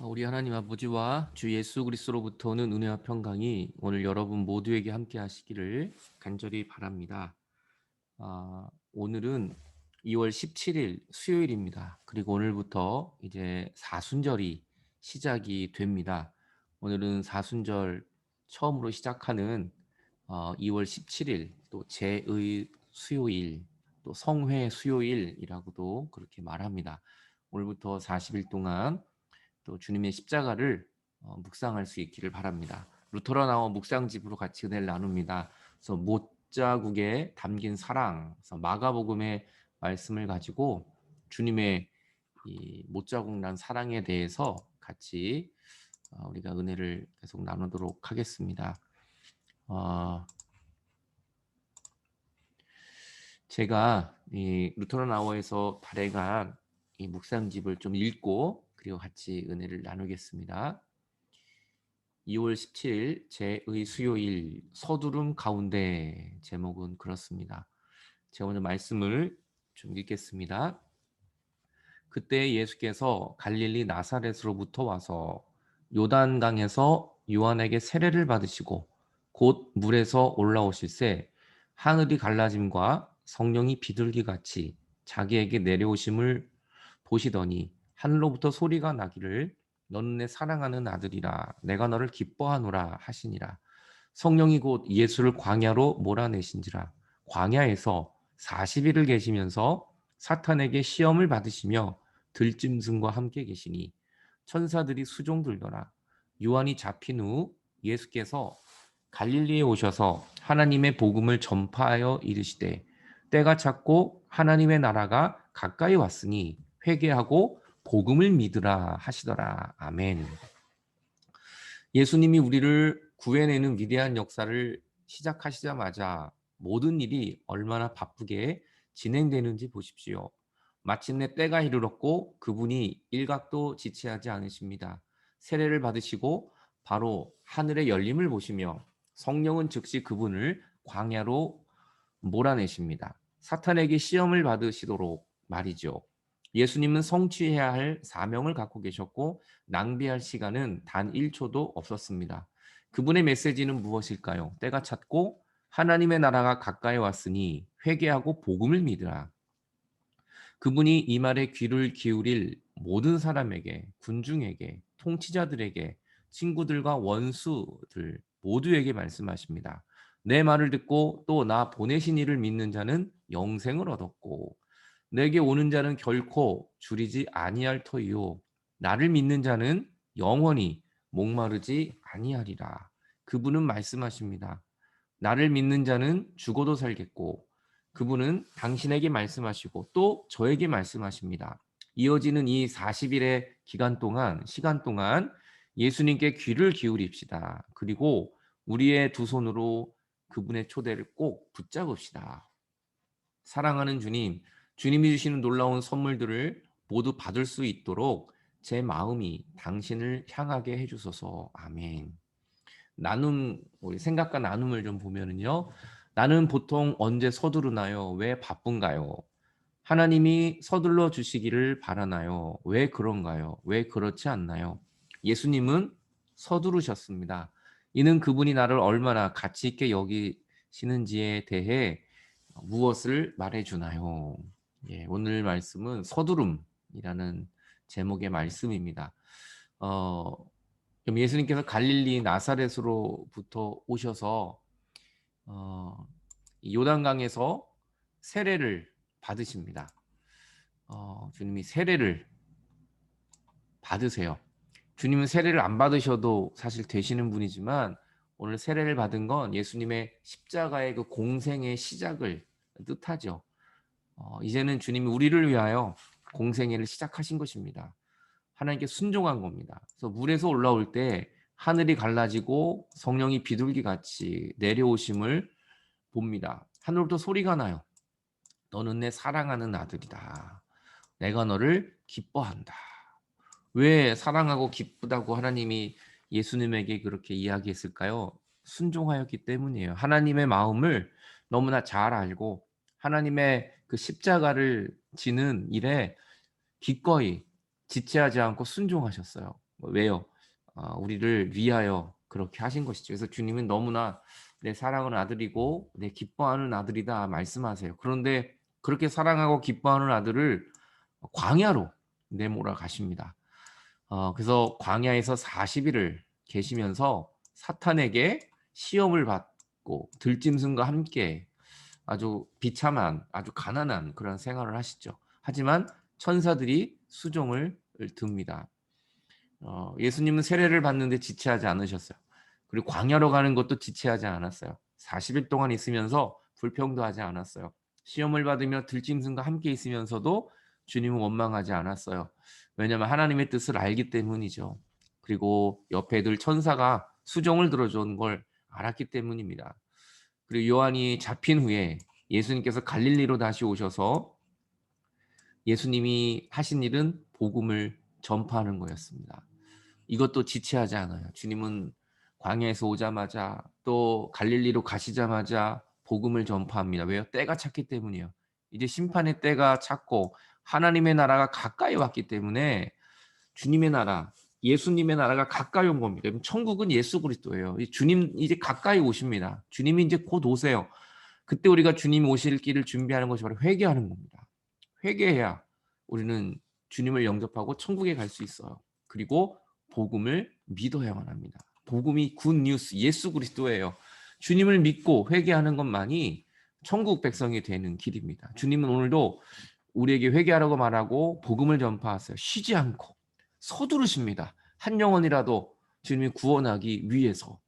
우리 하나님 아버지와 주 예수 그리스도로부터 오는 은혜와 평강이 오늘 여러분 모두에게 함께 하시기를 간절히 바랍니다. 오늘은 2월 17일 수요일입니다. 그리고 오늘부터 이제 사순절이 시작이 됩니다. 오늘은 사순절 처음으로 시작하는 2월 17일 또 제의 수요일 또 성회 수요일이라고도 그렇게 말합니다. 오늘부터 40일 동안 또 주님의 십자가를 묵상할 수 있기를 바랍니다. 루터로 나와 묵상집으로 같이 은혜를 나눕니다. 그래서 못자국에 담긴 사랑, 그래서 마가복음의 말씀을 가지고 주님의 이 못자국 난 사랑에 대해서 같이 우리가 은혜를 계속 나누도록 하겠습니다. 제가 이 루터로 나와에서 발행한 이 묵상집을 좀 읽고 그리고 같이 은혜를 나누겠습니다. 2월 17일 제의 수요일 서두름 가운데 제목은 그렇습니다. 제가 먼저 말씀을 좀 읽겠습니다. 그때 예수께서 갈릴리 나사렛으로부터 와서 요단강에서 요한에게 세례를 받으시고 곧 물에서 올라오실새 하늘이 갈라짐과 성령이 비둘기 같이 자기에게 내려오심을 보시더니 하늘로부터 소리가 나기를 너는 내 사랑하는 아들이라 내가 너를 기뻐하노라 하시니라. 성령이 곧 예수를 광야로 몰아내신지라. 광야에서 40일을 계시면서 사탄에게 시험을 받으시며 들짐승과 함께 계시니 천사들이 수종들더라. 요한이 잡힌 후 예수께서 갈릴리에 오셔서 하나님의 복음을 전파하여 이르시되 때가 찼고 하나님의 나라가 가까이 왔으니 회개하고 복음을 믿으라 하시더라. 아멘. 예수님이 우리를 구해내는 위대한 역사를 시작하시자마자 모든 일이 얼마나 바쁘게 진행되는지 보십시오. 마침내 때가 이르렀고 그분이 일각도 지체하지 않으십니다. 세례를 받으시고 바로 하늘의 열림을 보시며 성령은 즉시 그분을 광야로 몰아내십니다. 사탄에게 시험을 받으시도록 말이죠. 예수님은 성취해야 할 사명을 갖고 계셨고 낭비할 시간은 단 1초도 없었습니다. 그분의 메시지는 무엇일까요? 때가 찼고 하나님의 나라가 가까이 왔으니 회개하고 복음을 믿으라. 그분이 이 말에 귀를 기울일 모든 사람에게, 군중에게, 통치자들에게, 친구들과 원수들 모두에게 말씀하십니다. 내 말을 듣고 또 나 보내신 이를 믿는 자는 영생을 얻었고 내게 오는 자는 결코 줄이지 아니할 터이요 나를 믿는 자는 영원히 목마르지 아니하리라. 그분은 말씀하십니다. 나를 믿는 자는 죽어도 살겠고 그분은 당신에게 말씀하시고 또 저에게 말씀하십니다. 이어지는 이 40일의 시간 동안 예수님께 귀를 기울입시다. 그리고 우리의 두 손으로 그분의 초대를 꼭 붙잡읍시다. 사랑하는 주님, 주님이 주시는 놀라운 선물들을 모두 받을 수 있도록 제 마음이 당신을 향하게 해주소서. 아멘. 우리 생각과 나눔을 좀 보면은요. 나는 보통 언제 서두르나요? 왜 바쁜가요? 하나님이 서둘러 주시기를 바라나요? 왜 그런가요? 왜 그렇지 않나요? 예수님은 서두르셨습니다. 이는 그분이 나를 얼마나 가치 있게 여기시는지에 대해 무엇을 말해주나요? 예, 오늘 말씀은 서두름이라는 제목의 말씀입니다. 어, 그럼 예수님께서 갈릴리 나사렛으로부터 오셔서 이 요단강에서 세례를 받으십니다. 주님이 세례를 받으세요. 주님은 세례를 안 받으셔도 사실 되시는 분이지만 오늘 세례를 받은 건 예수님의 십자가의 그 공생의 시작을 뜻하죠. 이제는 주님이 우리를 위하여 공생애를 시작하신 것입니다. 하나님께 순종한 겁니다. 그래서 물에서 올라올 때 하늘이 갈라지고 성령이 비둘기 같이 내려오심을 봅니다. 하늘부터 소리가 나요. 너는 내 사랑하는 아들이다. 내가 너를 기뻐한다. 왜 사랑하고 기쁘다고 하나님이 예수님에게 그렇게 이야기했을까요? 순종하였기 때문이에요. 하나님의 마음을 너무나 잘 알고 하나님의 그 십자가를 지는 일에 기꺼이 지체하지 않고 순종하셨어요. 왜요? 우리를 위하여 그렇게 하신 것이죠. 그래서 주님은 너무나 내 사랑하는 아들이고 내 기뻐하는 아들이다 말씀하세요. 그런데 그렇게 사랑하고 기뻐하는 아들을 광야로 내몰아 가십니다. 그래서 광야에서 40일을 계시면서 사탄에게 시험을 받고 들짐승과 함께 아주 비참한, 아주 가난한 그런 생활을 하시죠. 하지만 천사들이 수종을 듭니다. 예수님은 세례를 받는데 지체하지 않으셨어요. 그리고 광야로 가는 것도 지체하지 않았어요. 40일 동안 있으면서 불평도 하지 않았어요. 시험을 받으며 들짐승과 함께 있으면서도 주님은 원망하지 않았어요. 왜냐하면 하나님의 뜻을 알기 때문이죠. 그리고 옆에 들 천사가 수종을 들어준 걸 알았기 때문입니다. 그리고 요한이 잡힌 후에 예수님께서 갈릴리로 다시 오셔서 예수님이 하신 일은 복음을 전파하는 거였습니다. 이것도 지체하지 않아요. 주님은 광야에서 오자마자 또 갈릴리로 가시자마자 복음을 전파합니다. 왜요? 때가 찼기 때문이에요. 이제 심판의 때가 찼고 하나님의 나라가 가까이 왔기 때문에 주님의 나라, 예수님의 나라가 가까이 온 겁니다. 천국은 예수 그리스도예요. 주님 이제 가까이 오십니다. 주님이 이제 곧 오세요. 그때 우리가 주님 오실 길을 준비하는 것이 바로 회개하는 겁니다. 회개해야 우리는 주님을 영접하고 천국에 갈 수 있어요. 그리고 복음을 믿어야만 합니다. 복음이 굿 뉴스, 예수 그리스도예요. 주님을 믿고 회개하는 것만이 천국 백성이 되는 길입니다. 주님은 오늘도 우리에게 회개하라고 말하고 복음을 전파하세요. 쉬지 않고 서두르십니다. 한 영혼이라도 주님이 구원하기 위해서.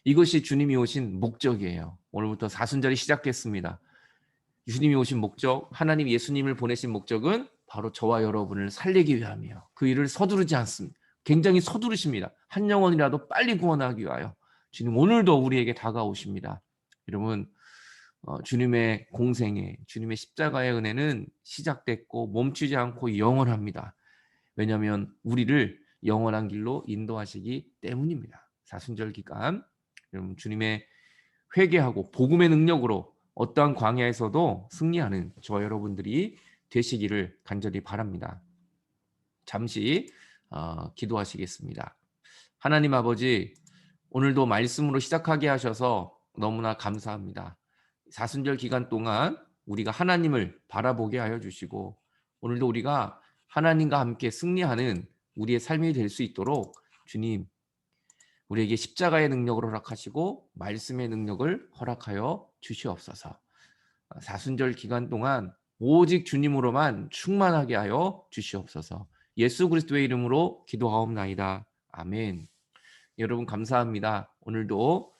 이것이 주님이 오신 목적이에요. 오늘부터 사순절이 시작됐습니다. 주님이 오신 목적, 하나님 예수님을 보내신 목적은 바로 저와 여러분을 살리기 위함이에요. 그 일을 서두르지 않습니다. 굉장히 서두르십니다. 한 영혼이라도 빨리 구원하기 위하여. 주님 오늘도 우리에게 다가오십니다. 여러분, 주님의 공생애, 주님의 십자가의 은혜는 시작됐고 멈추지 않고 영원합니다. 왜냐하면 우리를 영원한 길로 인도하시기 때문입니다. 사순절 기간 여러분 주님의 회개하고 복음의 능력으로 어떠한 광야에서도 승리하는 저와 여러분들이 되시기를 간절히 바랍니다. 잠시 기도하시겠습니다. 하나님 아버지, 오늘도 말씀으로 시작하게 하셔서 너무나 감사합니다. 사순절 기간 동안 우리가 하나님을 바라보게 하여 주시고 오늘도 우리가 하나님과 함께 승리하는 우리의 삶이 될 수 있도록 주님 우리에게 십자가의 능력을 허락하시고 말씀의 능력을 허락하여 주시옵소서. 사순절 기간 동안 오직 주님으로만 충만하게 하여 주시옵소서. 예수 그리스도의 이름으로 기도하옵나이다. 아멘. 여러분 감사합니다. 오늘도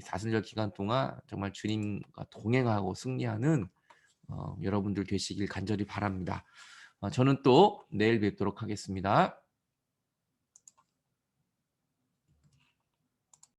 사순절 기간 동안 정말 주님과 동행하고 승리하는 여러분들 되시길 간절히 바랍니다. 저는 또 내일 뵙도록 하겠습니다.